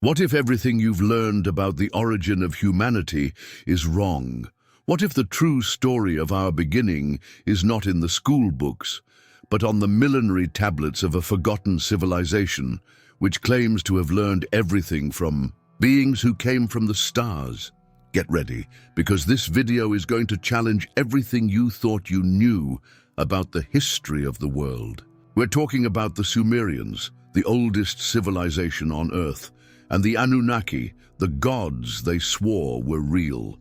What if everything you've learned about the origin of humanity is wrong? What if the true story of our beginning is not in the school books, but on the millenary tablets of a forgotten civilization, which claims to have learned everything from beings who came from the stars? Get ready, because this video is going to challenge everything you thought you knew about the history of the world. We're talking about the Sumerians, the oldest civilization on Earth, and the Anunnaki, the gods they swore were real.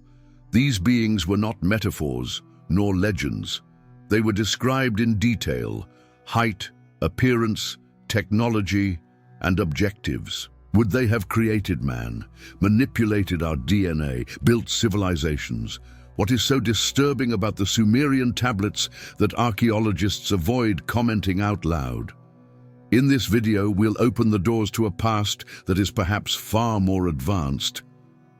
These beings were not metaphors, nor legends. They were described in detail: height, appearance, technology, and objectives. Would they have created man, manipulated our DNA, built civilizations? What is so disturbing about the Sumerian tablets that archaeologists avoid commenting out loud? In this video, we'll open the doors to a past that is perhaps far more advanced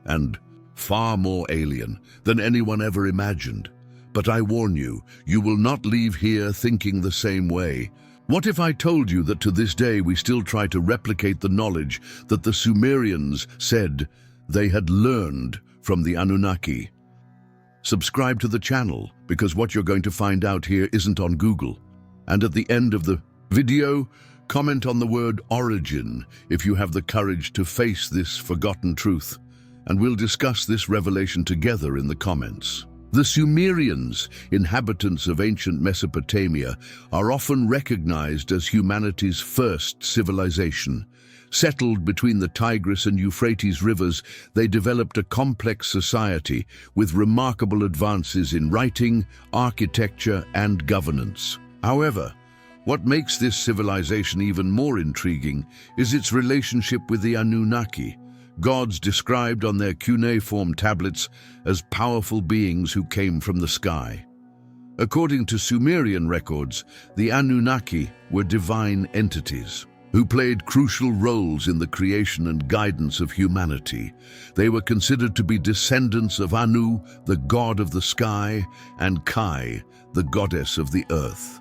and far more alien than anyone ever imagined. But I warn you, you will not leave here thinking the same way. What if I told you that to this day we still try to replicate the knowledge that the Sumerians said they had learned from the Anunnaki? Subscribe to the channel, because what you're going to find out here isn't on Google. And at the end of the video, comment on the word origin if you have the courage to face this forgotten truth, and we'll discuss this revelation together in the comments. The Sumerians, inhabitants of ancient Mesopotamia, are often recognized as humanity's first civilization. Settled between the Tigris and Euphrates rivers, they developed a complex society with remarkable advances in writing, architecture, and governance. However, what makes this civilization even more intriguing is its relationship with the Anunnaki, gods described on their cuneiform tablets as powerful beings who came from the sky. According to Sumerian records, the Anunnaki were divine entities who played crucial roles in the creation and guidance of humanity. They were considered to be descendants of Anu, the god of the sky, and Kai, the goddess of the earth.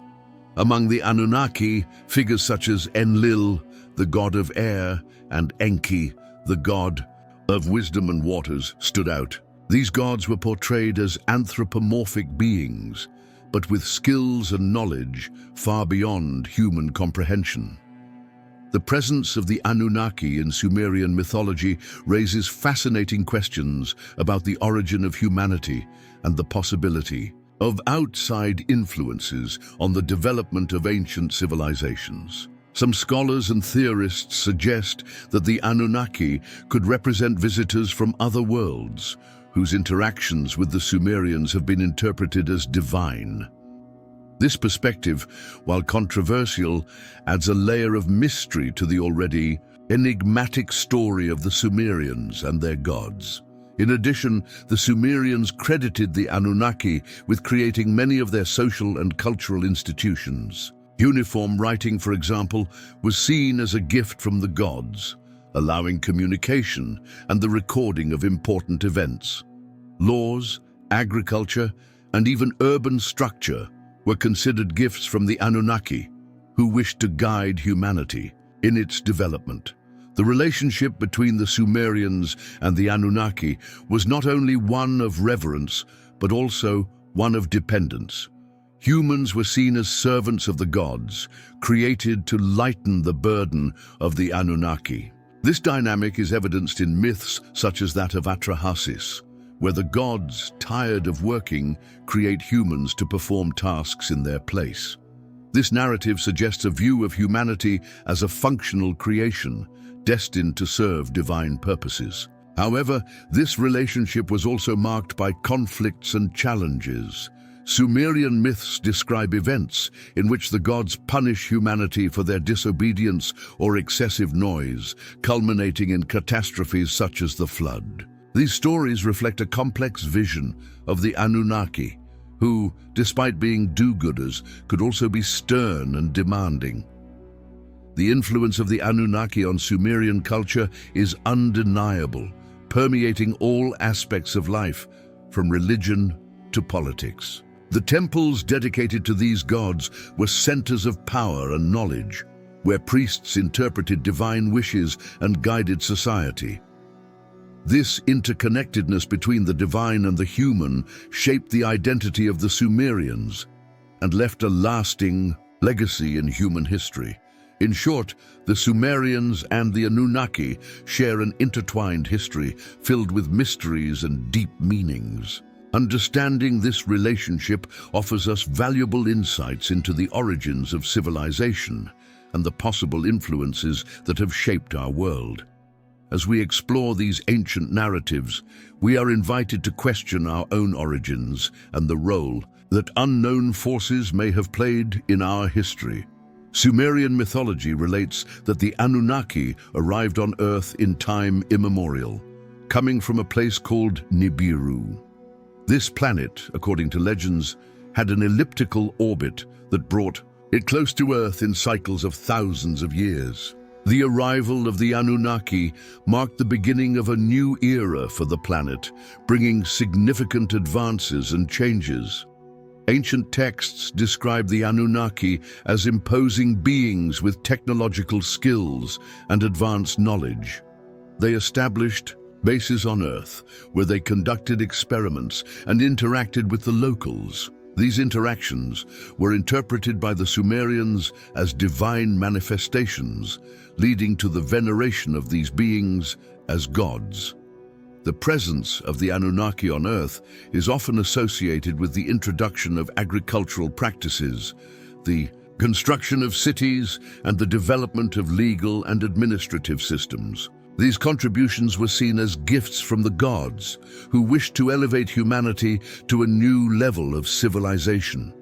Among the Anunnaki, figures such as Enlil, the god of air, and Enki, the god of wisdom and waters, stood out. These gods were portrayed as anthropomorphic beings, but with skills and knowledge far beyond human comprehension. The presence of the Anunnaki in Sumerian mythology raises fascinating questions about the origin of humanity and the possibility of outside influences on the development of ancient civilizations. Some scholars and theorists suggest that the Anunnaki could represent visitors from other worlds, whose interactions with the Sumerians have been interpreted as divine. This perspective, while controversial, adds a layer of mystery to the already enigmatic story of the Sumerians and their gods. In addition, the Sumerians credited the Anunnaki with creating many of their social and cultural institutions. Uniform writing, for example, was seen as a gift from the gods, allowing communication and the recording of important events. Laws, agriculture, and even urban structure were considered gifts from the Anunnaki, who wished to guide humanity in its development. The relationship between the Sumerians and the Anunnaki was not only one of reverence, but also one of dependence. Humans were seen as servants of the gods, created to lighten the burden of the Anunnaki. This dynamic is evidenced in myths such as that of Atrahasis, where the gods, tired of working, create humans to perform tasks in their place. This narrative suggests a view of humanity as a functional creation, destined to serve divine purposes. However, this relationship was also marked by conflicts and challenges. Sumerian myths describe events in which the gods punish humanity for their disobedience or excessive noise, culminating in catastrophes such as the flood. These stories reflect a complex vision of the Anunnaki, who, despite being do-gooders, could also be stern and demanding. The influence of the Anunnaki on Sumerian culture is undeniable, permeating all aspects of life, from religion to politics. The temples dedicated to these gods were centers of power and knowledge, where priests interpreted divine wishes and guided society. This interconnectedness between the divine and the human shaped the identity of the Sumerians and left a lasting legacy in human history. In short, the Sumerians and the Anunnaki share an intertwined history filled with mysteries and deep meanings. Understanding this relationship offers us valuable insights into the origins of civilization and the possible influences that have shaped our world. As we explore these ancient narratives, we are invited to question our own origins and the role that unknown forces may have played in our history. Sumerian mythology relates that the Anunnaki arrived on Earth in time immemorial, coming from a place called Nibiru. This planet, according to legends, had an elliptical orbit that brought it close to Earth in cycles of thousands of years. The arrival of the Anunnaki marked the beginning of a new era for the planet, bringing significant advances and changes. Ancient texts describe the Anunnaki as imposing beings with technological skills and advanced knowledge. They established bases on Earth, where they conducted experiments and interacted with the locals. These interactions were interpreted by the Sumerians as divine manifestations, leading to the veneration of these beings as gods. The presence of the Anunnaki on Earth is often associated with the introduction of agricultural practices, the construction of cities, and the development of legal and administrative systems. These contributions were seen as gifts from the gods, who wished to elevate humanity to a new level of civilization.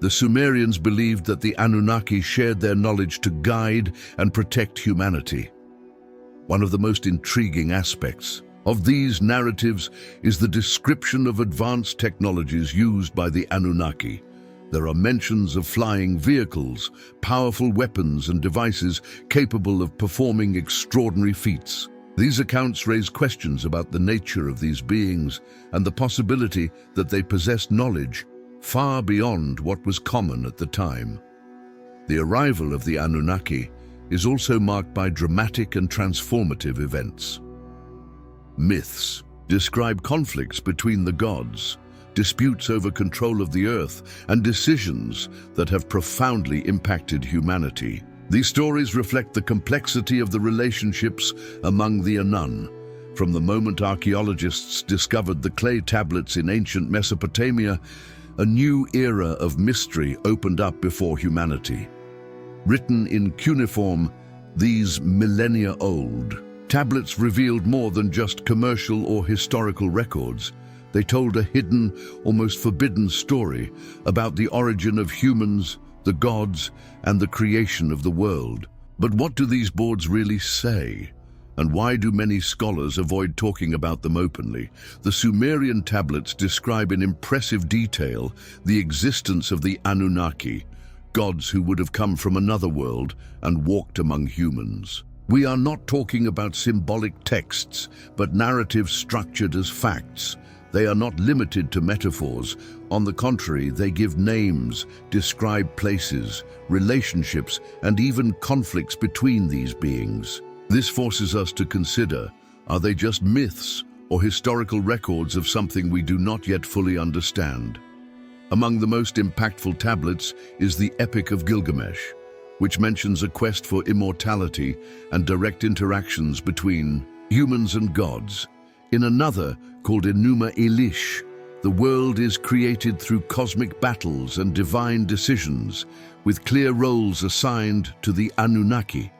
The Sumerians believed that the Anunnaki shared their knowledge to guide and protect humanity. One of the most intriguing aspects of these narratives is the description of advanced technologies used by the Anunnaki. There are mentions of flying vehicles, powerful weapons and devices capable of performing extraordinary feats. These accounts raise questions about the nature of these beings and the possibility that they possessed knowledge far beyond what was common at the time. The arrival of the Anunnaki is also marked by dramatic and transformative events. Myths describe conflicts between the gods, disputes over control of the earth, and decisions that have profoundly impacted humanity. These stories reflect the complexity of the relationships among the Anunnaki. From the moment archaeologists discovered the clay tablets in ancient Mesopotamia, a new era of mystery opened up before humanity. Written in cuneiform, these millennia-old tablets revealed more than just commercial or historical records. They told a hidden, almost forbidden story about the origin of humans, the gods, and the creation of the world. But what do these boards really say? And why do many scholars avoid talking about them openly? The Sumerian tablets describe in impressive detail the existence of the Anunnaki, gods who would have come from another world and walked among humans. We are not talking about symbolic texts, but narratives structured as facts. They are not limited to metaphors. On the contrary, they give names, describe places, relationships, and even conflicts between these beings. This forces us to consider, are they just myths or historical records of something we do not yet fully understand? Among the most impactful tablets is the Epic of Gilgamesh, which mentions a quest for immortality and direct interactions between humans and gods. In another, called Enuma Elish, the world is created through cosmic battles and divine decisions, with clear roles assigned to the Anunnaki.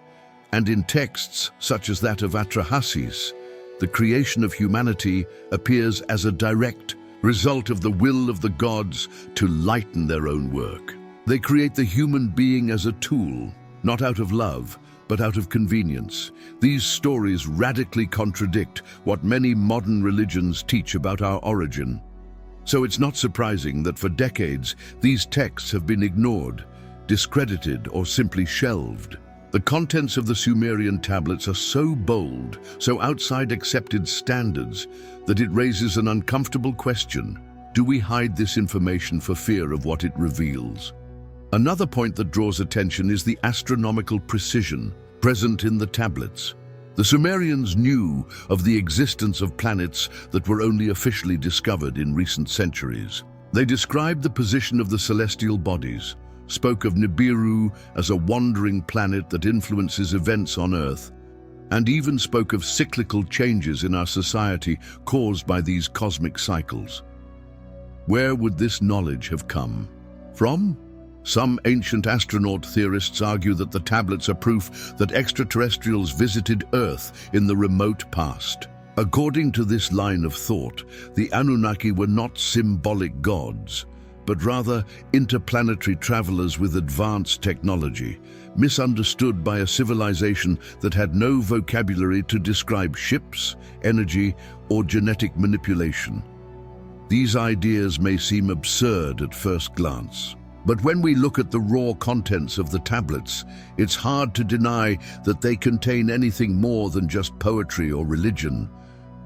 And in texts such as that of Atrahasis, the creation of humanity appears as a direct result of the will of the gods to lighten their own work. They create the human being as a tool, not out of love, but out of convenience. These stories radically contradict what many modern religions teach about our origin. So it's not surprising that for decades, these texts have been ignored, discredited, or simply shelved. The contents of the Sumerian tablets are so bold, so outside accepted standards, that it raises an uncomfortable question. Do we hide this information for fear of what it reveals? Another point that draws attention is the astronomical precision present in the tablets. The Sumerians knew of the existence of planets that were only officially discovered in recent centuries. They described the position of the celestial bodies, spoke of Nibiru as a wandering planet that influences events on Earth, and even spoke of cyclical changes in our society caused by these cosmic cycles. Where would this knowledge have come from? Some ancient astronaut theorists argue that the tablets are proof that extraterrestrials visited Earth in the remote past. According to this line of thought, the Anunnaki were not symbolic gods, but rather interplanetary travelers with advanced technology, misunderstood by a civilization that had no vocabulary to describe ships, energy, or genetic manipulation. These ideas may seem absurd at first glance, but when we look at the raw contents of the tablets, it's hard to deny that they contain anything more than just poetry or religion.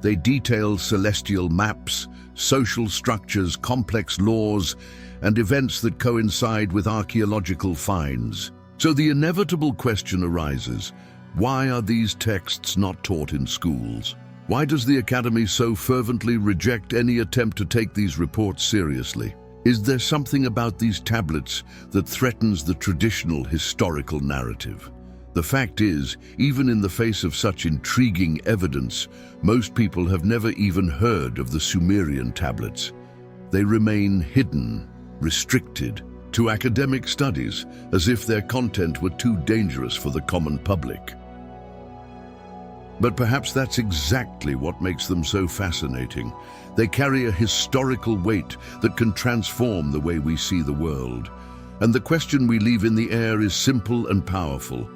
They detail celestial maps, social structures, complex laws, and events that coincide with archaeological finds. So the inevitable question arises, why are these texts not taught in schools? Why does the Academy so fervently reject any attempt to take these reports seriously? Is there something about these tablets that threatens the traditional historical narrative? The fact is, even in the face of such intriguing evidence, most people have never even heard of the Sumerian tablets. They remain hidden, restricted to academic studies, as if their content were too dangerous for the common public. But perhaps that's exactly what makes them so fascinating. They carry a historical weight that can transform the way we see the world. And the question we leave in the air is simple and powerful.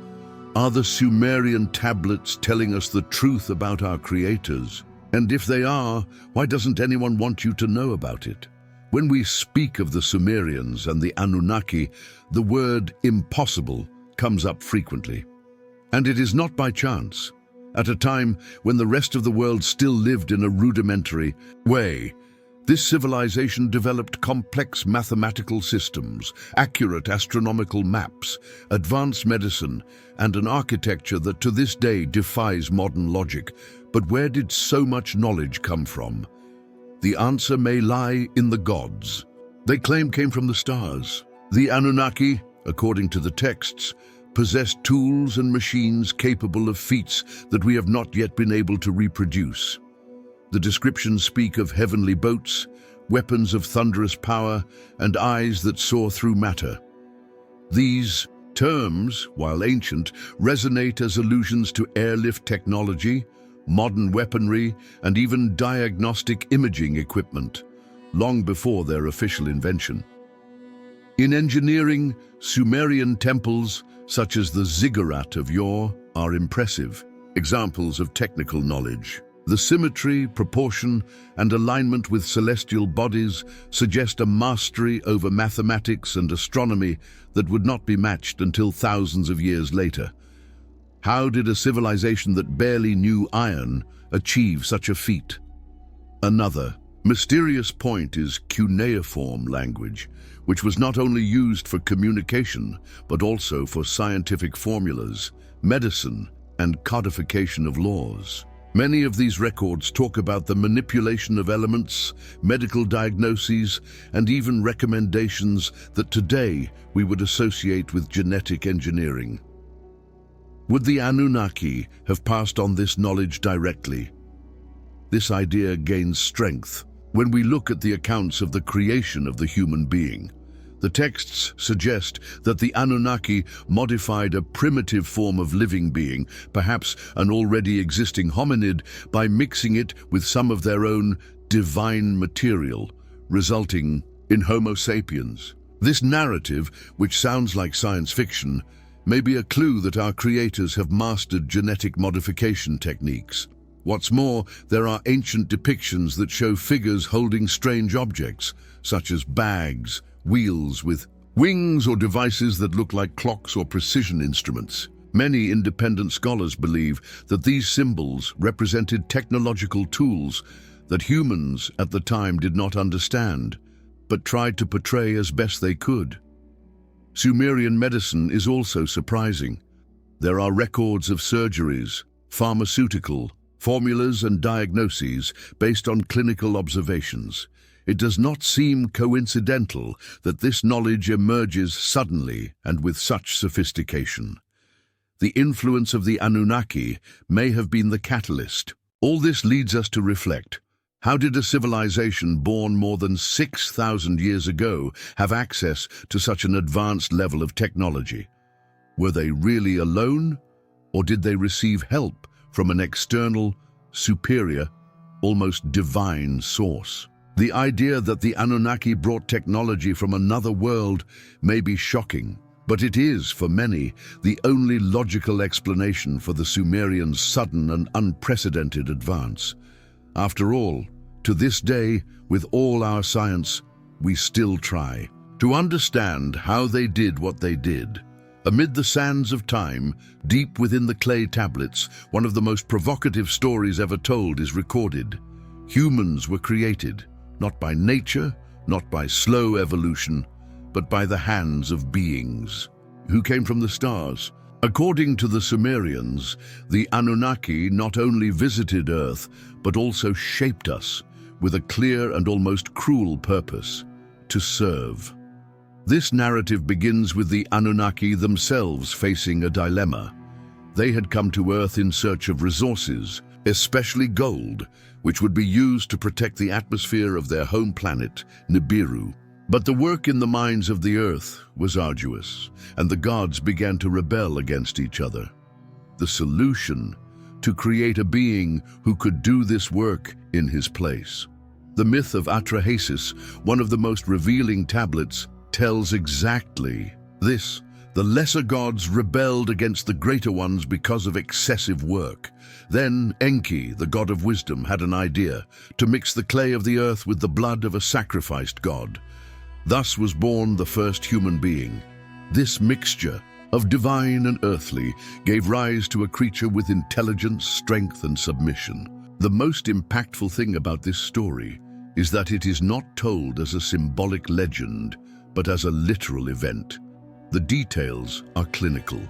Are the Sumerian tablets telling us the truth about our creators? And if they are, why doesn't anyone want you to know about it? When we speak of the Sumerians and the Anunnaki, the word impossible comes up frequently. And it is not by chance. At a time when the rest of the world still lived in a rudimentary way, this civilization developed complex mathematical systems, accurate astronomical maps, advanced medicine, and an architecture that to this day defies modern logic. But where did so much knowledge come from? The answer may lie in the gods. They claim came from the stars. The Anunnaki, according to the texts, possessed tools and machines capable of feats that we have not yet been able to reproduce. The descriptions speak of heavenly boats, weapons of thunderous power, and eyes that saw through matter. These terms, while ancient, resonate as allusions to airlift technology, modern weaponry, and even diagnostic imaging equipment, long before their official invention. In engineering, Sumerian temples, such as the ziggurat of yore, are impressive examples of technical knowledge. The symmetry, proportion, and alignment with celestial bodies suggest a mastery over mathematics and astronomy that would not be matched until thousands of years later. How did a civilization that barely knew iron achieve such a feat? Another mysterious point is cuneiform language, which was not only used for communication, but also for scientific formulas, medicine, and codification of laws. Many of these records talk about the manipulation of elements, medical diagnoses, and even recommendations that today we would associate with genetic engineering. Would the Anunnaki have passed on this knowledge directly? This idea gains strength when we look at the accounts of the creation of the human being. The texts suggest that the Anunnaki modified a primitive form of living being, perhaps an already existing hominid, by mixing it with some of their own divine material, resulting in Homo sapiens. This narrative, which sounds like science fiction, may be a clue that our creators have mastered genetic modification techniques. What's more, there are ancient depictions that show figures holding strange objects, such as bags, wheels with wings, or devices that look like clocks or precision instruments. Many independent scholars believe that these symbols represented technological tools that humans at the time did not understand, but tried to portray as best they could. Sumerian medicine is also surprising. There are records of surgeries, pharmaceutical, formulas and diagnoses based on clinical observations. It does not seem coincidental that this knowledge emerges suddenly and with such sophistication. The influence of the Anunnaki may have been the catalyst. All this leads us to reflect. How did a civilization born more than 6,000 years ago have access to such an advanced level of technology? Were they really alone, or did they receive help from an external, superior, almost divine source? The idea that the Anunnaki brought technology from another world may be shocking, but it is, for many, the only logical explanation for the Sumerians' sudden and unprecedented advance. After all, to this day, with all our science, we still try to understand how they did what they did. Amid the sands of time, deep within the clay tablets, one of the most provocative stories ever told is recorded. Humans were created, not by nature, not by slow evolution, but by the hands of beings who came from the stars. According to the Sumerians, the Anunnaki not only visited Earth, but also shaped us with a clear and almost cruel purpose: to serve. This narrative begins with the Anunnaki themselves facing a dilemma. They had come to Earth in search of resources, especially gold, which would be used to protect the atmosphere of their home planet, Nibiru. But the work in the mines of the Earth was arduous, and the gods began to rebel against each other. The solution: to create a being who could do this work in his place. The myth of Atrahasis, one of the most revealing tablets, tells exactly this. The lesser gods rebelled against the greater ones because of excessive work. Then Enki, the god of wisdom, had an idea: to mix the clay of the earth with the blood of a sacrificed god. Thus was born the first human being. This mixture of divine and earthly gave rise to a creature with intelligence, strength, and submission. The most impactful thing about this story is that it is not told as a symbolic legend, but as a literal event. The details are clinical.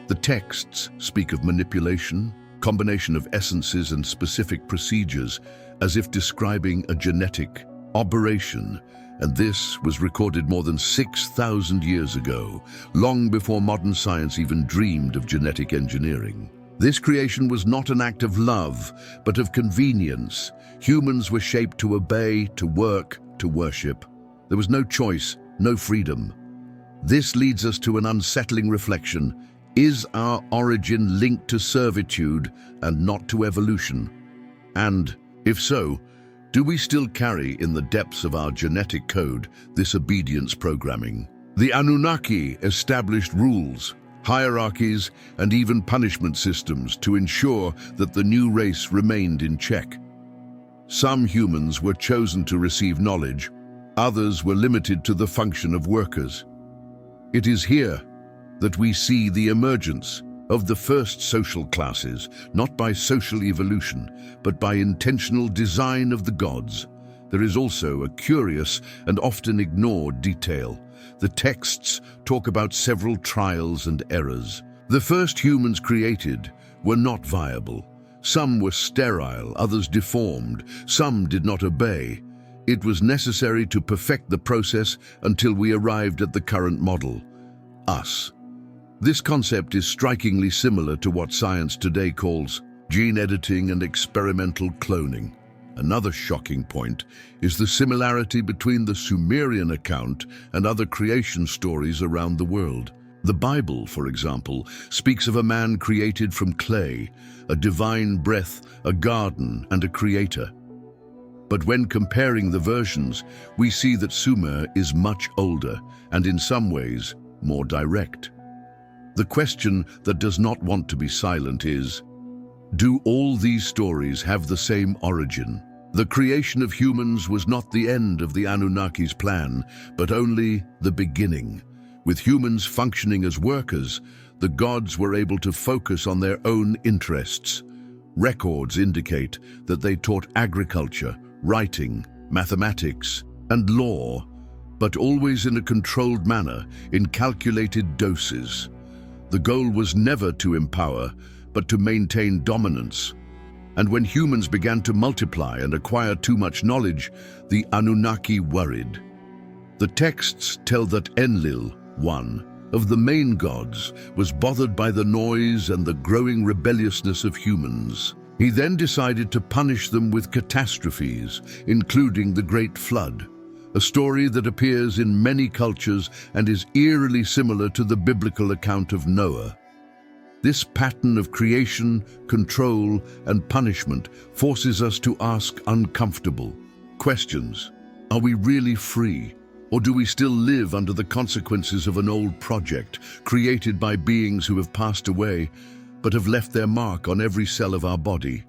The texts speak of manipulation, combination of essences and specific procedures, as if describing a genetic operation, and this was recorded more than 6,000 years ago, long before modern science even dreamed of genetic engineering. This creation was not an act of love, but of convenience. Humans were shaped to obey, to work, to worship. There was no choice, no freedom. This leads us to an unsettling reflection. Is our origin linked to servitude and not to evolution? And, if so, do we still carry in the depths of our genetic code this obedience programming? The Anunnaki established rules, hierarchies, and even punishment systems to ensure that the new race remained in check. Some humans were chosen to receive knowledge, others were limited to the function of workers. It is here that we see the emergence of the first social classes, not by social evolution, but by intentional design of the gods. There is also a curious and often ignored detail. The texts talk about several trials and errors. The first humans created were not viable. Some were sterile, others deformed, some did not obey. It was necessary to perfect the process until we arrived at the current model, us. This concept is strikingly similar to what science today calls gene editing and experimental cloning. Another shocking point is the similarity between the Sumerian account and other creation stories around the world. The Bible, for example, speaks of a man created from clay, a divine breath, a garden, and a creator. But when comparing the versions, we see that Sumer is much older and in some ways more direct. The question that does not want to be silent is, do all these stories have the same origin? The creation of humans was not the end of the Anunnaki's plan, but only the beginning. With humans functioning as workers, the gods were able to focus on their own interests. Records indicate that they taught agriculture, writing, mathematics, and law. but always in a controlled manner, in calculated doses. The goal was never to empower, but to maintain dominance. And when humans began to multiply and acquire too much knowledge, the Anunnaki worried. The texts tell that Enlil, one of the main gods, was bothered by the noise and the growing rebelliousness of humans. He then decided to punish them with catastrophes, including the Great Flood, a story that appears in many cultures and is eerily similar to the biblical account of Noah. This pattern of creation, control, and punishment forces us to ask uncomfortable questions. Are we really free? Or do we still live under the consequences of an old project created by beings who have passed away but have left their mark on every cell of our body?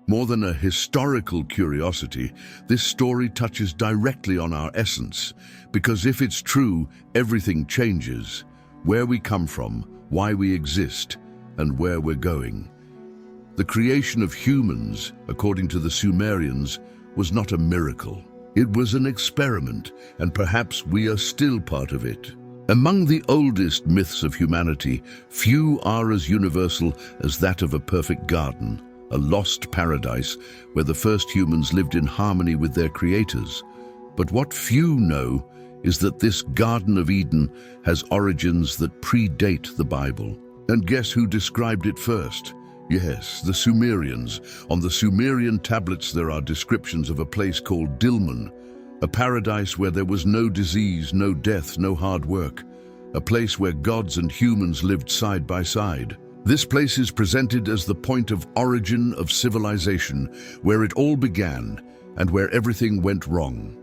More than a historical curiosity, this story touches directly on our essence, because if it's true, everything changes. Where we come from, why we exist, and where we're going. The creation of humans, according to the Sumerians, was not a miracle. It was an experiment, and perhaps we are still part of it. Among the oldest myths of humanity, few are as universal as that of a perfect garden, a lost paradise where the first humans lived in harmony with their creators. But what few know is that this Garden of Eden has origins that predate the Bible. And guess who described it first? Yes, the Sumerians. On the Sumerian tablets there are descriptions of a place called Dilmun, a paradise where there was no disease, no death, no hard work, a place where gods and humans lived side by side. This place is presented as the point of origin of civilization, where it all began and where everything went wrong.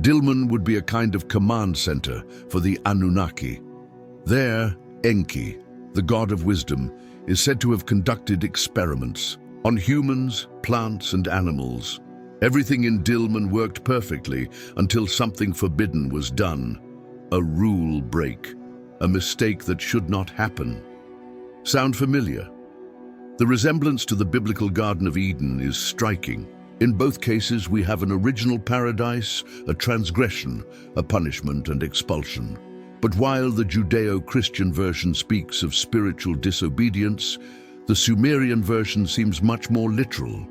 Dilmun would be a kind of command center for the Anunnaki. There, Enki, the god of wisdom, is said to have conducted experiments on humans, plants, and animals. Everything in Dilmun worked perfectly until something forbidden was done. A rule break, a mistake that should not happen. Sound familiar? The resemblance to the biblical Garden of Eden is striking. In both cases, we have an original paradise, a transgression, a punishment, and expulsion. But while the Judeo-Christian version speaks of spiritual disobedience, the Sumerian version seems much more literal.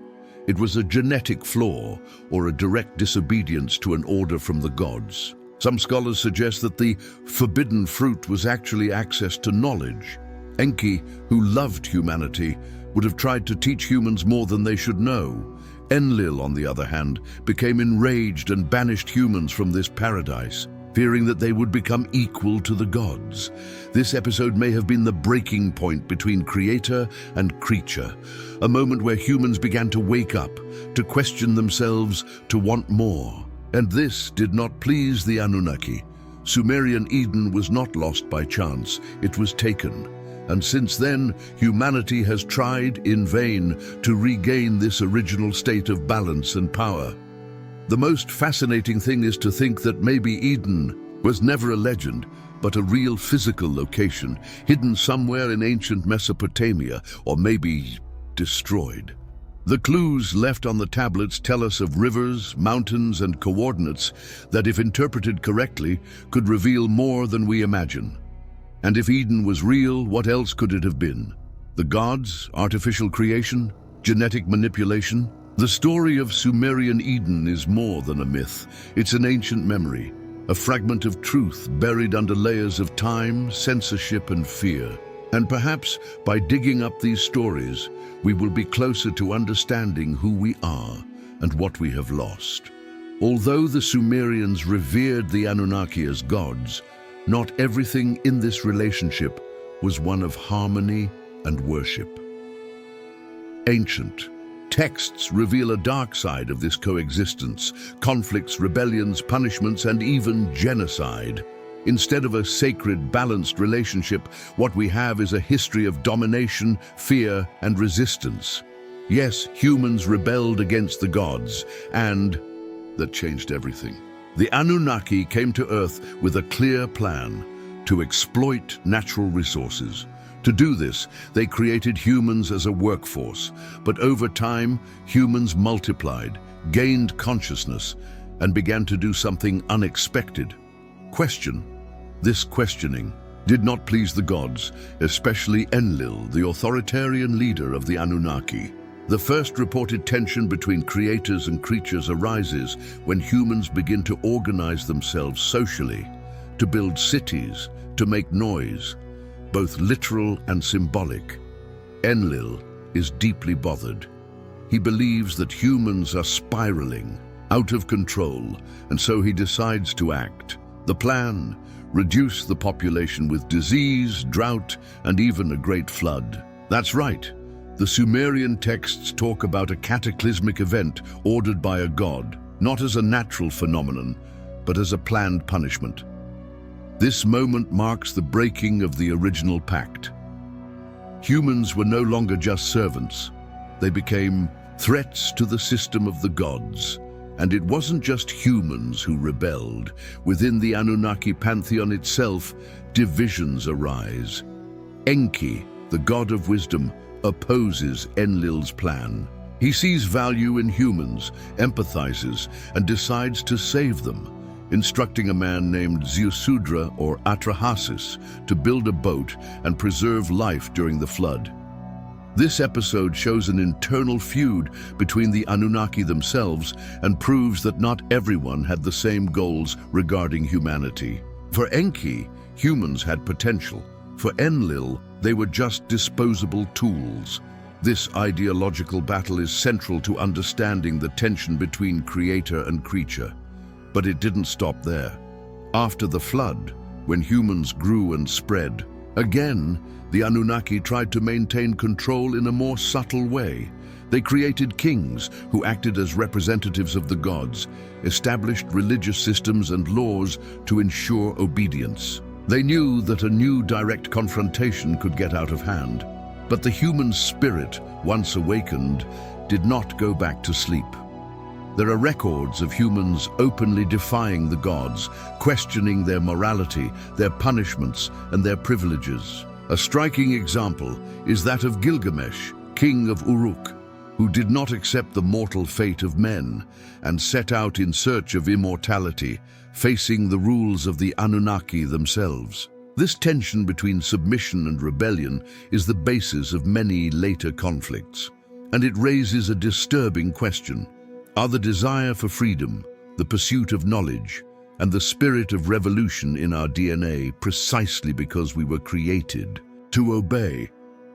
It was a genetic flaw or a direct disobedience to an order from the gods. Some scholars suggest that the forbidden fruit was actually access to knowledge. Enki, who loved humanity, would have tried to teach humans more than they should know. Enlil, on the other hand, became enraged and banished humans from this paradise, fearing that they would become equal to the gods. This episode may have been the breaking point between creator and creature, a moment where humans began to wake up, to question themselves, to want more. And this did not please the Anunnaki. Sumerian Eden was not lost by chance, it was taken. And since then, humanity has tried in vain to regain this original state of balance and power. The most fascinating thing is to think that maybe Eden was never a legend, but a real physical location, hidden somewhere in ancient Mesopotamia, or maybe destroyed. The clues left on the tablets tell us of rivers, mountains, and coordinates that, if interpreted correctly, could reveal more than we imagine. And if Eden was real, what else could it have been? The gods, artificial creation, genetic manipulation? The story of Sumerian Eden is more than a myth. It's an ancient memory, a fragment of truth buried under layers of time, censorship, and fear. And perhaps by digging up these stories, we will be closer to understanding who we are and what we have lost. Although the Sumerians revered the Anunnaki as gods, not everything in this relationship was one of harmony and worship. Ancient texts reveal a dark side of this coexistence: conflicts, rebellions, punishments, and even genocide. Instead of a sacred, balanced relationship, what we have is a history of domination, fear, and resistance. Yes, humans rebelled against the gods, and that changed everything. The Anunnaki came to Earth with a clear plan: to exploit natural resources. To do this, they created humans as a workforce, but over time, humans multiplied, gained consciousness, and began to do something unexpected: question. This questioning did not please the gods, especially Enlil, the authoritarian leader of the Anunnaki. The first reported tension between creators and creatures arises when humans begin to organize themselves socially, to build cities, to make noise, both literal and symbolic. Enlil is deeply bothered. He believes that humans are spiraling, out of control, and so he decides to act. The plan: reduce the population with disease, drought, and even a great flood. That's right. The Sumerian texts talk about a cataclysmic event ordered by a god, not as a natural phenomenon, but as a planned punishment. This moment marks the breaking of the original pact. Humans were no longer just servants. They became threats to the system of the gods. And it wasn't just humans who rebelled. Within the Anunnaki pantheon itself, divisions arise. Enki, the god of wisdom, opposes Enlil's plan. He sees value in humans, empathizes, and decides to save them, instructing a man named Ziusudra or Atrahasis to build a boat and preserve life during the flood. This episode shows an internal feud between the Anunnaki themselves and proves that not everyone had the same goals regarding humanity. For Enki, humans had potential. For Enlil, they were just disposable tools. This ideological battle is central to understanding the tension between creator and creature. But it didn't stop there. After the flood, when humans grew and spread, again, the Anunnaki tried to maintain control in a more subtle way. They created kings who acted as representatives of the gods, established religious systems and laws to ensure obedience. They knew that a new direct confrontation could get out of hand. But the human spirit, once awakened, did not go back to sleep. There are records of humans openly defying the gods, questioning their morality, their punishments, and their privileges. A striking example is that of Gilgamesh, king of Uruk, who did not accept the mortal fate of men and set out in search of immortality, facing the rules of the Anunnaki themselves. This tension between submission and rebellion is the basis of many later conflicts, and it raises a disturbing question. Are the desire for freedom, the pursuit of knowledge, and the spirit of revolution in our DNA precisely because we were created to obey?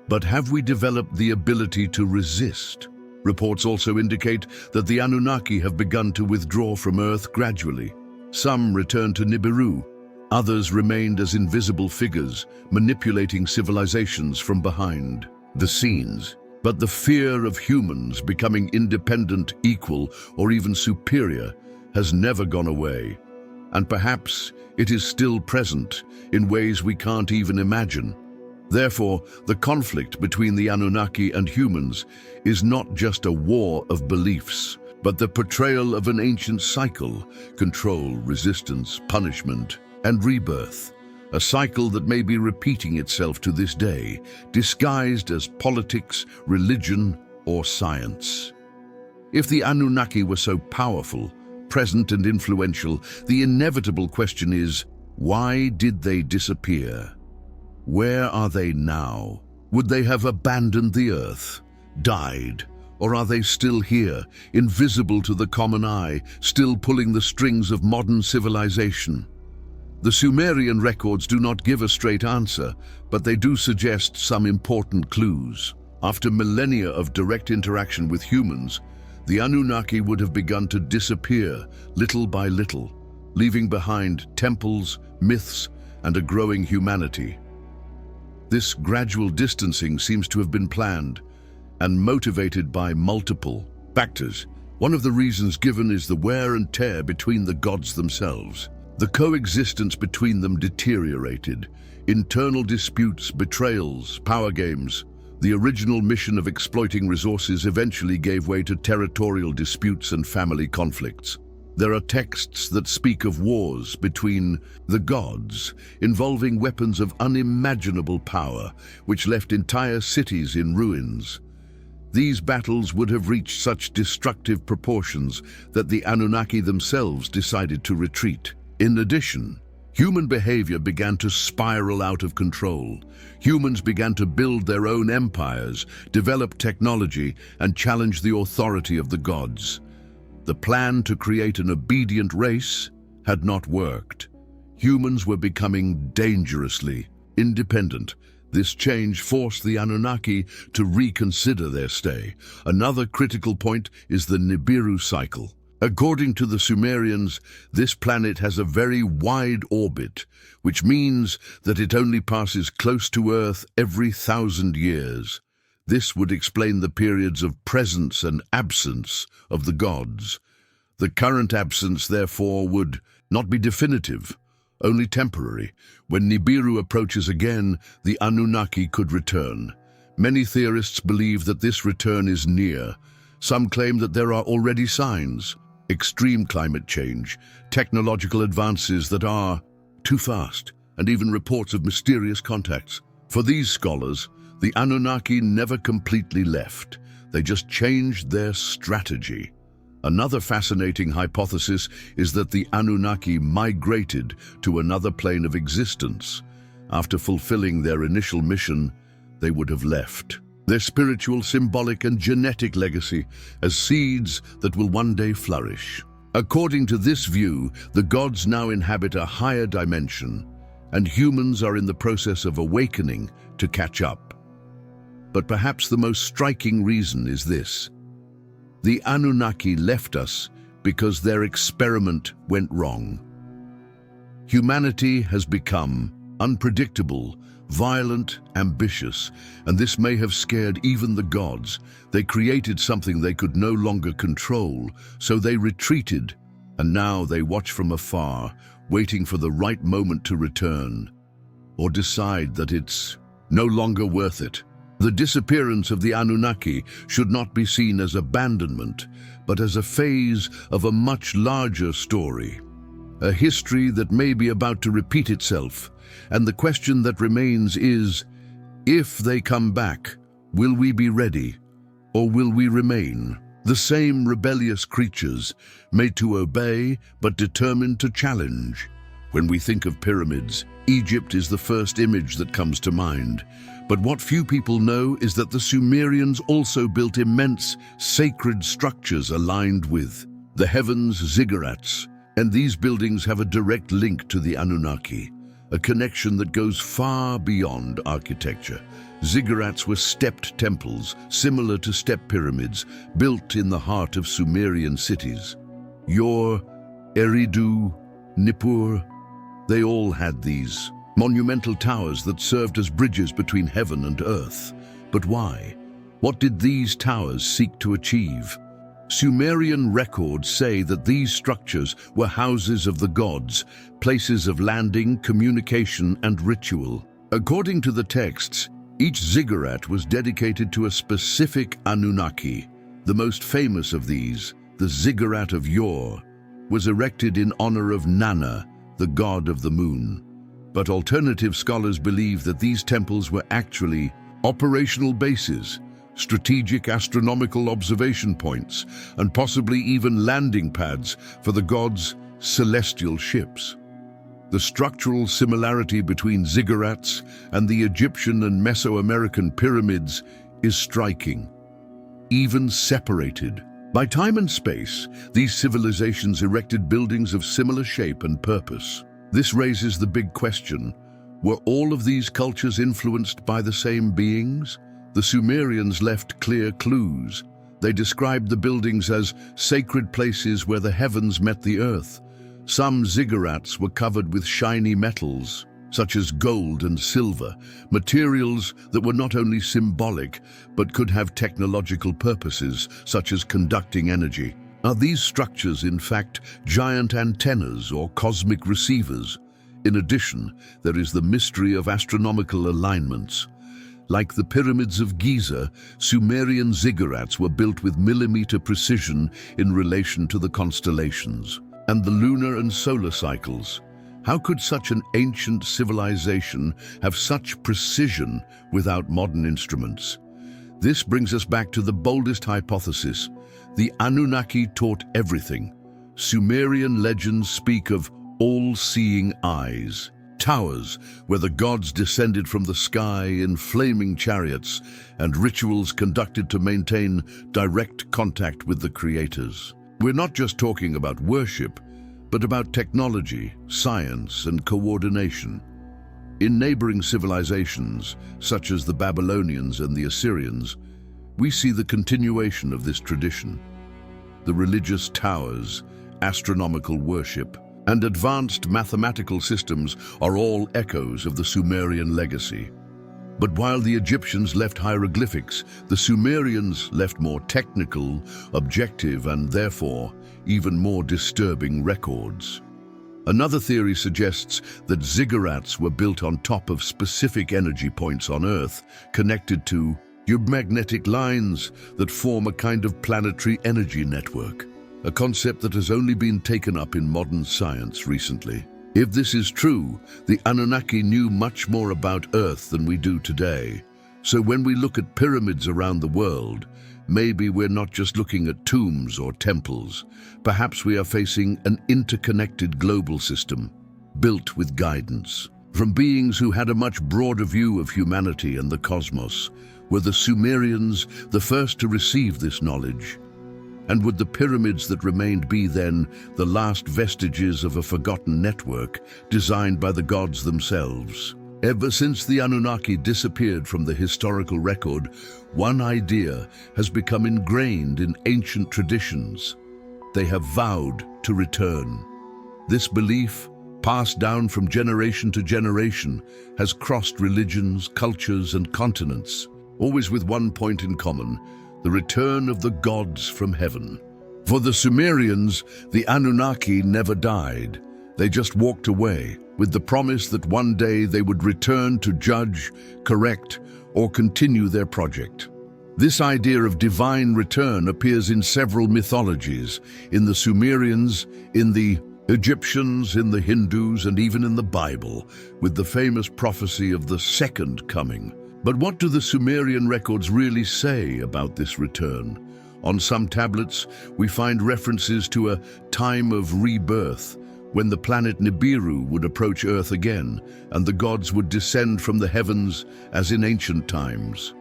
But have we developed the ability to resist? Reports also indicate that the Anunnaki have begun to withdraw from Earth gradually. Some returned to Nibiru. Others remained as invisible figures, manipulating civilizations from behind the scenes. But the fear of humans becoming independent, equal, or even superior has never gone away. And perhaps it is still present in ways we can't even imagine. Therefore, the conflict between the Anunnaki and humans is not just a war of beliefs, but the portrayal of an ancient cycle: control, resistance, punishment, and rebirth. A cycle that may be repeating itself to this day, disguised as politics, religion, or science. If the Anunnaki were so powerful, present and influential, the inevitable question is, why did they disappear? Where are they now? Would they have abandoned the Earth, died, or are they still here, invisible to the common eye, still pulling the strings of modern civilization? The Sumerian records do not give a straight answer, but they do suggest some important clues. After millennia of direct interaction with humans, the Anunnaki would have begun to disappear little by little, leaving behind temples, myths, and a growing humanity. This gradual distancing seems to have been planned and motivated by multiple factors. One of the reasons given is the wear and tear between the gods themselves. The coexistence between them deteriorated. Internal disputes, betrayals, power games. The original mission of exploiting resources eventually gave way to territorial disputes and family conflicts. There are texts that speak of wars between the gods, involving weapons of unimaginable power, which left entire cities in ruins. These battles would have reached such destructive proportions that the Anunnaki themselves decided to retreat. In addition, human behavior began to spiral out of control. Humans began to build their own empires, develop technology, and challenge the authority of the gods. The plan to create an obedient race had not worked. Humans were becoming dangerously independent. This change forced the Anunnaki to reconsider their stay. Another critical point is the Nibiru cycle. According to the Sumerians, this planet has a very wide orbit, which means that it only passes close to Earth every 1,000 years. This would explain the periods of presence and absence of the gods. The current absence, therefore, would not be definitive, only temporary. When Nibiru approaches again, the Anunnaki could return. Many theorists believe that this return is near. Some claim that there are already signs: extreme climate change, technological advances that are too fast, and even reports of mysterious contacts. For these scholars, the Anunnaki never completely left. They just changed their strategy. Another fascinating hypothesis is that the Anunnaki migrated to another plane of existence. After fulfilling their initial mission, they would have left their spiritual, symbolic, and genetic legacy as seeds that will one day flourish. According to this view, the gods now inhabit a higher dimension, and humans are in the process of awakening to catch up. But perhaps the most striking reason is this: the Anunnaki left us because their experiment went wrong. Humanity has become unpredictable, violent, ambitious, and this may have scared even the gods. They created something they could no longer control, so they retreated, and now they watch from afar, waiting for the right moment to return, or decide that it's no longer worth it. The disappearance of the Anunnaki should not be seen as abandonment, but as a phase of a much larger story, a history that may be about to repeat itself. And the question that remains is, if they come back, will we be ready, or will we remain the same rebellious creatures, made to obey but determined to challenge? When we think of pyramids, Egypt is the first image that comes to mind. But what few people know is that the Sumerians also built immense sacred structures aligned with the heavens, ziggurats, and these buildings have a direct link to the Anunnaki, a connection that goes far beyond architecture. Ziggurats were stepped temples, similar to step pyramids, built in the heart of Sumerian cities. Ur, Eridu, Nippur, they all had these monumental towers that served as bridges between heaven and earth. But why? What did these towers seek to achieve? Sumerian records say that these structures were houses of the gods, places of landing, communication, and ritual. According to the texts, each ziggurat was dedicated to a specific Anunnaki. The most famous of these, the ziggurat of Ur, was erected in honor of Nana, the god of the moon. But alternative scholars believe that these temples were actually operational bases, strategic astronomical observation points, and possibly even landing pads for the gods' celestial ships. The structural similarity between ziggurats and the Egyptian and Mesoamerican pyramids is striking. Even separated by time and space, these civilizations erected buildings of similar shape and purpose. This raises the big question: were all of these cultures influenced by the same beings? The Sumerians left clear clues. They described the buildings as sacred places where the heavens met the earth. Some ziggurats were covered with shiny metals, such as gold and silver, materials that were not only symbolic, but could have technological purposes, such as conducting energy. Are these structures, in fact, giant antennas or cosmic receivers? In addition, there is the mystery of astronomical alignments. Like the pyramids of Giza, Sumerian ziggurats were built with millimeter precision in relation to the constellations and the lunar and solar cycles. How could such an ancient civilization have such precision without modern instruments? This brings us back to the boldest hypothesis. The Anunnaki taught everything. Sumerian legends speak of all-seeing eyes, towers where the gods descended from the sky in flaming chariots, and rituals conducted to maintain direct contact with the creators. We're not just talking about worship, but about technology, science, and coordination. In neighboring civilizations, such as the Babylonians and the Assyrians, we see the continuation of this tradition. The religious towers, astronomical worship, and advanced mathematical systems are all echoes of the Sumerian legacy. But while the Egyptians left hieroglyphics, the Sumerians left more technical, objective, and therefore even more disturbing records. Another theory suggests that ziggurats were built on top of specific energy points on Earth, connected to magnetic lines that form a kind of planetary energy network, a concept that has only been taken up in modern science recently. If this is true, the Anunnaki knew much more about Earth than we do today. So when we look at pyramids around the world, maybe we're not just looking at tombs or temples. Perhaps we are facing an interconnected global system, built with guidance. From beings who had a much broader view of humanity and the cosmos, were the Sumerians the first to receive this knowledge? And would the pyramids that remained be then the last vestiges of a forgotten network designed by the gods themselves? Ever since the Anunnaki disappeared from the historical record, one idea has become ingrained in ancient traditions. They have vowed to return. This belief, passed down from generation to generation, has crossed religions, cultures, and continents, always with one point in common: the return of the gods from heaven. For the Sumerians, the Anunnaki never died. They just walked away, with the promise that one day they would return to judge, correct, or continue their project. This idea of divine return appears in several mythologies, in the Sumerians, in the Egyptians, in the Hindus, and even in the Bible, with the famous prophecy of the second coming. But what do the Sumerian records really say about this return? On some tablets, we find references to a time of rebirth, when the planet Nibiru would approach Earth again, and the gods would descend from the heavens as in ancient times.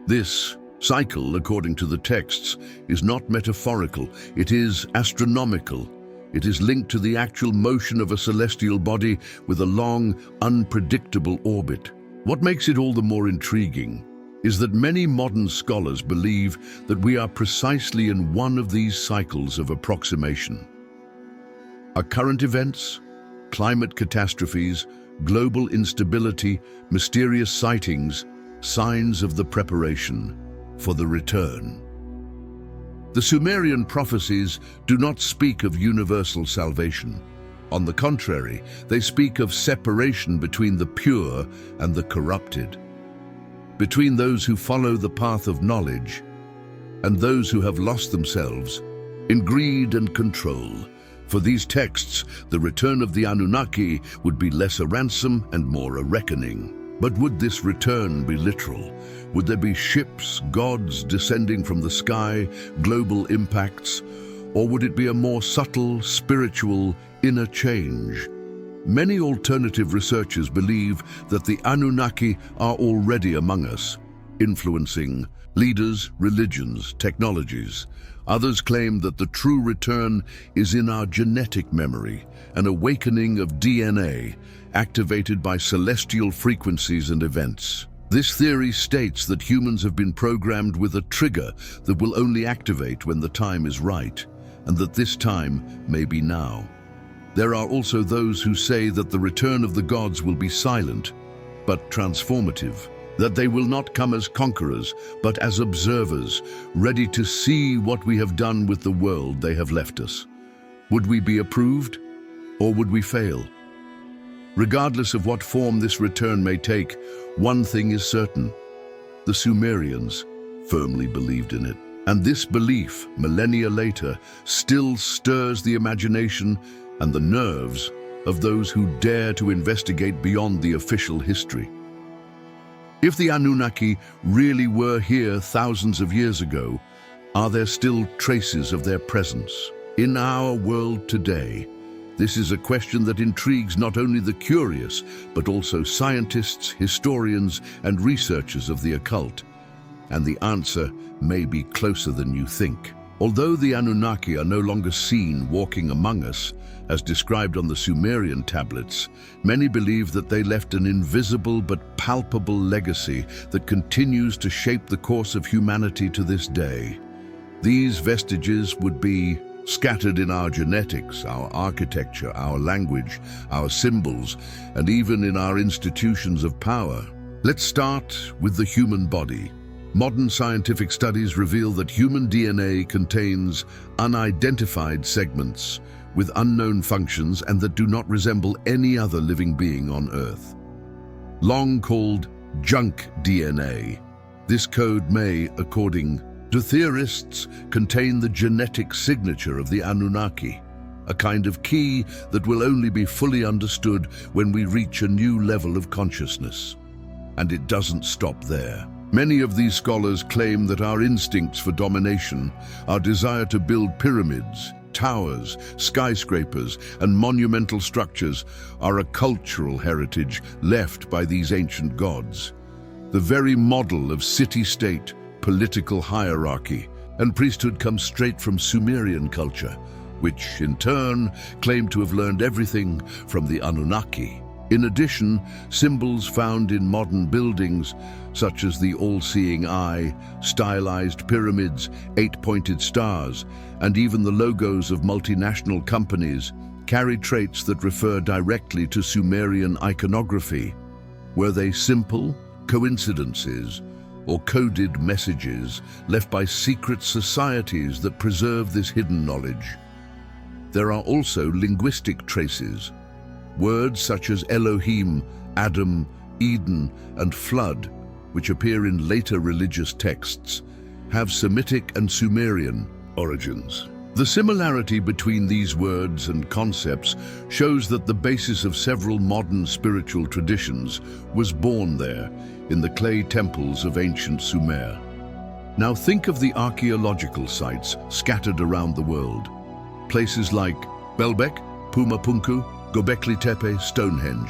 This cycle, according to the texts, is not metaphorical, it is astronomical. It is linked to the actual motion of a celestial body with a long, unpredictable orbit. What makes it all the more intriguing is that many modern scholars believe that we are precisely in one of these cycles of approximation. Our current events, climate catastrophes, global instability, mysterious sightings, signs of the preparation for the return. The Sumerian prophecies do not speak of universal salvation. On the contrary, they speak of separation between the pure and the corrupted, between those who follow the path of knowledge and those who have lost themselves in greed and control. For these texts, the return of the Anunnaki would be less a ransom and more a reckoning. But would this return be literal? Would there be ships, gods descending from the sky, global impacts? Or would it be a more subtle, spiritual, inner change? Many alternative researchers believe that the Anunnaki are already among us, influencing leaders, religions, technologies. Others claim that the true return is in our genetic memory, an awakening of DNA activated by celestial frequencies and events. This theory states that humans have been programmed with a trigger that will only activate when the time is right, and that this time may be now. There are also those who say that the return of the gods will be silent, but transformative, that they will not come as conquerors, but as observers, ready to see what we have done with the world they have left us. Would we be approved, or would we fail? Regardless of what form this return may take, one thing is certain: the Sumerians firmly believed in it. And this belief, millennia later, still stirs the imagination and the nerves of those who dare to investigate beyond the official history. If the Anunnaki really were here thousands of years ago, are there still traces of their presence in our world today? This is a question that intrigues not only the curious, but also scientists, historians, and researchers of the occult. And the answer may be closer than you think. Although the Anunnaki are no longer seen walking among us, as described on the Sumerian tablets, many believe that they left an invisible but palpable legacy that continues to shape the course of humanity to this day. These vestiges would be scattered in our genetics, our architecture, our language, our symbols, and even in our institutions of power. Let's start with the human body. Modern scientific studies reveal that human DNA contains unidentified segments with unknown functions and that do not resemble any other living being on Earth. Long called junk DNA, this code may, according to theorists, contain the genetic signature of the Anunnaki, a kind of key that will only be fully understood when we reach a new level of consciousness. And it doesn't stop there. Many of these scholars claim that our instincts for domination, our desire to build pyramids, towers, skyscrapers, and monumental structures are a cultural heritage left by these ancient gods. The very model of city-state, political hierarchy, and priesthood comes straight from Sumerian culture, which, in turn, claimed to have learned everything from the Anunnaki. In addition, symbols found in modern buildings, such as the all-seeing eye, stylized pyramids, eight-pointed stars, and even the logos of multinational companies, carry traits that refer directly to Sumerian iconography. Were they simple coincidences or coded messages left by secret societies that preserve this hidden knowledge? There are also linguistic traces. Words such as Elohim, Adam, Eden, and flood, which appear in later religious texts, have Semitic and Sumerian origins. The similarity between these words and concepts shows that the basis of several modern spiritual traditions was born there, in the clay temples of ancient Sumer. Now think of the archaeological sites scattered around the world. Places like Baalbek, Pumapunku, Göbekli Tepe, Stonehenge.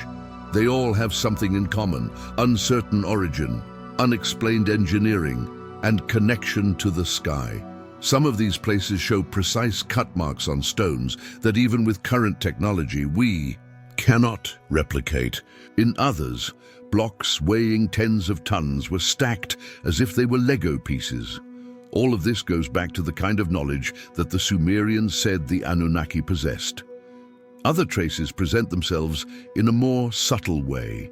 They all have something in common: uncertain origin, unexplained engineering, and connection to the sky. Some of these places show precise cut marks on stones that even with current technology we cannot replicate. In others, blocks weighing tens of tons were stacked as if they were Lego pieces. All of this goes back to the kind of knowledge that the Sumerians said the Anunnaki possessed. Other traces present themselves in a more subtle way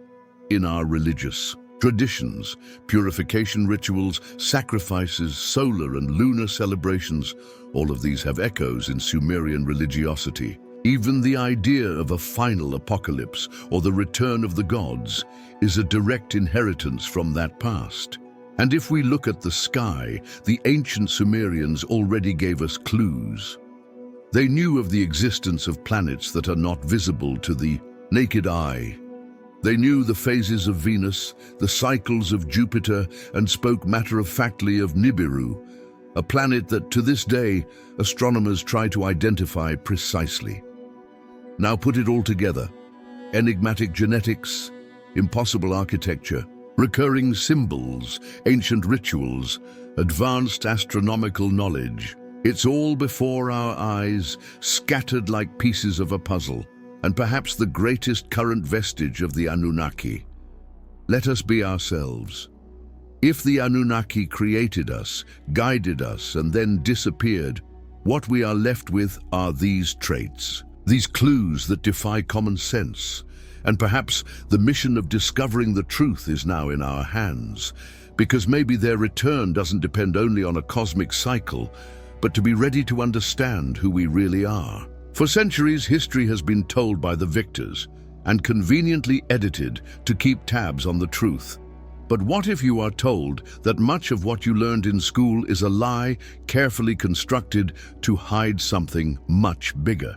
in our religious traditions, purification rituals, sacrifices, solar and lunar celebrations. All of these have echoes in Sumerian religiosity. Even the idea of a final apocalypse or the return of the gods is a direct inheritance from that past. And if we look at the sky, the ancient Sumerians already gave us clues. They knew of the existence of planets that are not visible to the naked eye. They knew the phases of Venus, the cycles of Jupiter, and spoke matter-of-factly of Nibiru, a planet that to this day astronomers try to identify precisely. Now put it all together: enigmatic genetics, impossible architecture, recurring symbols, ancient rituals, advanced astronomical knowledge. It's all before our eyes, scattered like pieces of a puzzle, and perhaps the greatest current vestige of the Anunnaki. Let us be ourselves. If the Anunnaki created us, guided us, and then disappeared, what we are left with are these traits, these clues that defy common sense. And perhaps the mission of discovering the truth is now in our hands, because maybe their return doesn't depend only on a cosmic cycle, but to be ready to understand who we really are. For centuries, history has been told by the victors and conveniently edited to keep tabs on the truth. But what if you are told that much of what you learned in school is a lie carefully constructed to hide something much bigger?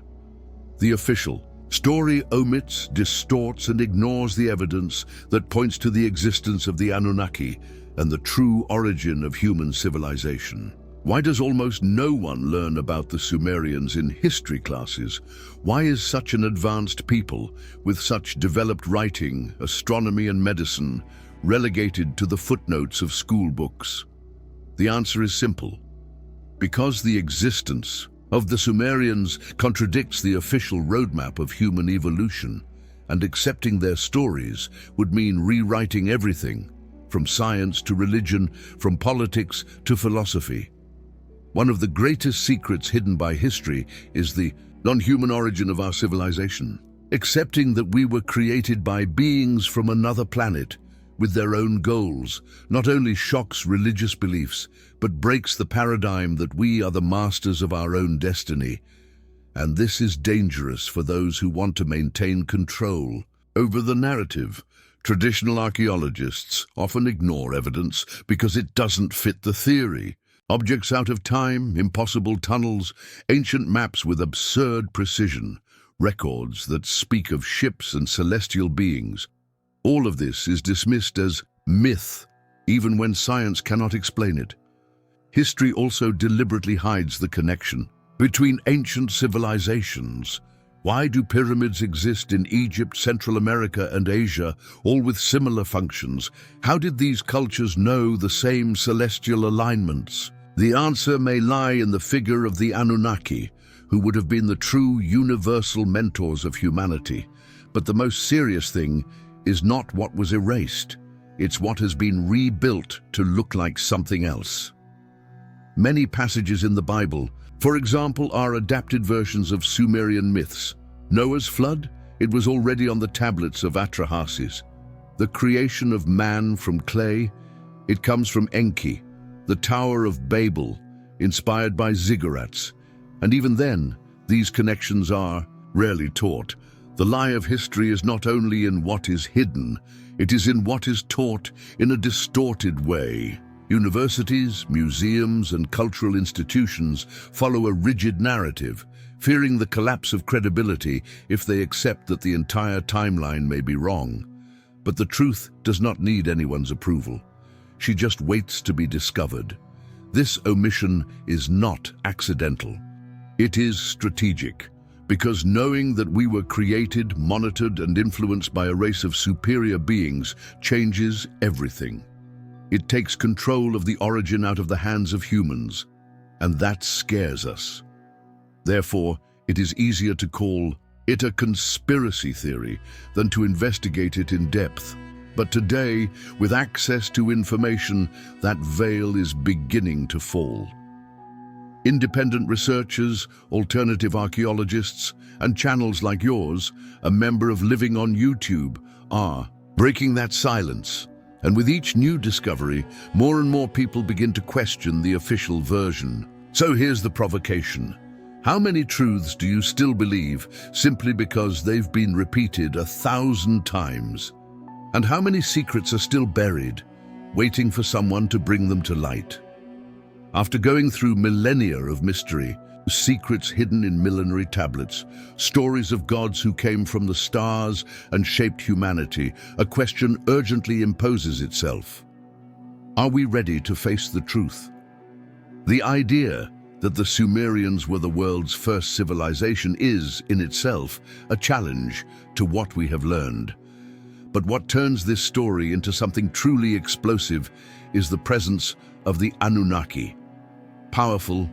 The official, Story omits, distorts, and ignores the evidence that points to the existence of the Anunnaki and the true origin of human civilization. Why does almost no one learn about the Sumerians in history classes? Why is such an advanced people, with such developed writing, astronomy, and medicine, relegated to the footnotes of school books? The answer is simple. Because the existence of the Sumerians contradicts the official roadmap of human evolution, and accepting their stories would mean rewriting everything, from science to religion, from politics to philosophy. One of the greatest secrets hidden by history is the non-human origin of our civilization. Accepting that we were created by beings from another planet with their own goals not only shocks religious beliefs, but breaks the paradigm that we are the masters of our own destiny. And this is dangerous for those who want to maintain control over the narrative. Traditional archaeologists often ignore evidence because it doesn't fit the theory. Objects out of time, impossible tunnels, ancient maps with absurd precision, records that speak of ships and celestial beings. All of this is dismissed as myth, even when science cannot explain it. History also deliberately hides the connection between ancient civilizations. Why do pyramids exist in Egypt, Central America, and Asia, all with similar functions? How did these cultures know the same celestial alignments? The answer may lie in the figure of the Anunnaki, who would have been the true universal mentors of humanity. But the most serious thing is not what was erased. It's what has been rebuilt to look like something else. Many passages in the Bible, for example, are adapted versions of Sumerian myths. Noah's flood? It was already on the tablets of Atrahasis. The creation of man from clay? It comes from Enki. The Tower of Babel, inspired by ziggurats. And even then, these connections are rarely taught. The lie of history is not only in what is hidden, it is in what is taught in a distorted way. Universities, museums, and cultural institutions follow a rigid narrative, fearing the collapse of credibility if they accept that the entire timeline may be wrong. But the truth does not need anyone's approval. She just waits to be discovered. This omission is not accidental. It is strategic, because knowing that we were created, monitored, and influenced by a race of superior beings changes everything. It takes control of the origin out of the hands of humans, and that scares us. Therefore, it is easier to call it a conspiracy theory than to investigate it in depth. But today, with access to information, that veil is beginning to fall. Independent researchers, alternative archaeologists, and channels like yours, a member of Living on YouTube, are breaking that silence. And with each new discovery, more and more people begin to question the official version. So here's the provocation. How many truths do you still believe simply because they've been repeated 1,000 times? And how many secrets are still buried, waiting for someone to bring them to light? After going through millennia of mystery, secrets hidden in millenary tablets, stories of gods who came from the stars and shaped humanity, a question urgently imposes itself. Are we ready to face the truth? The idea that the Sumerians were the world's first civilization is, in itself, a challenge to what we have learned. But what turns this story into something truly explosive is the presence of the Anunnaki. Powerful,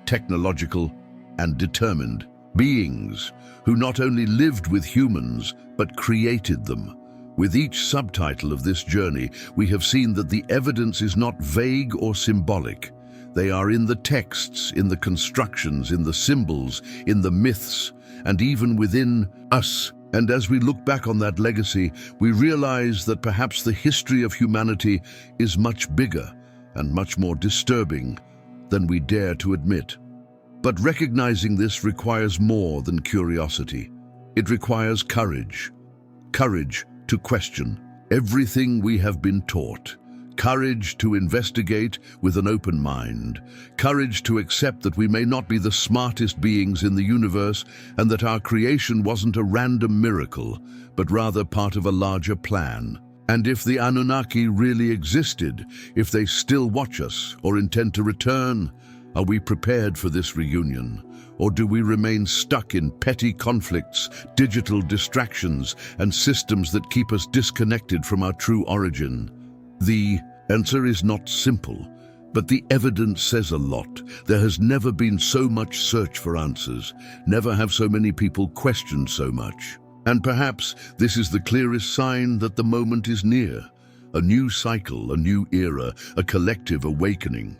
technological, and determined beings who not only lived with humans, but created them. With each subtitle of this journey, we have seen that the evidence is not vague or symbolic. They are in the texts, in the constructions, in the symbols, in the myths, and even within us. And as we look back on that legacy, we realize that perhaps the history of humanity is much bigger and much more disturbing than we dare to admit. But recognizing this requires more than curiosity. It requires courage. Courage to question everything we have been taught. courage to investigate with an open mind, courage to accept that we may not be the smartest beings in the universe and that our creation wasn't a random miracle, but rather part of a larger plan. And if the Anunnaki really existed, if they still watch us or intend to return, are we prepared for this reunion? Or do we remain stuck in petty conflicts, digital distractions, and systems that keep us disconnected from our true origin? The answer is not simple, but the evidence says a lot. There has never been so much search for answers. Never have so many people questioned so much. And perhaps this is the clearest sign that the moment is near. A new cycle, a new era, a collective awakening.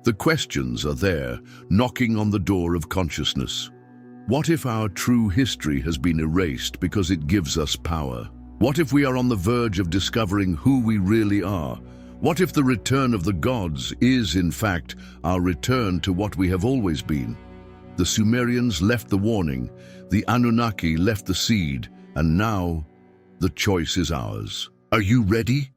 The questions are there, knocking on the door of consciousness. What if our true history has been erased because it gives us power? What if we are on the verge of discovering who we really are? What if the return of the gods is, in fact, our return to what we have always been? The Sumerians left the warning, the Anunnaki left the seed, and now the choice is ours. Are you ready?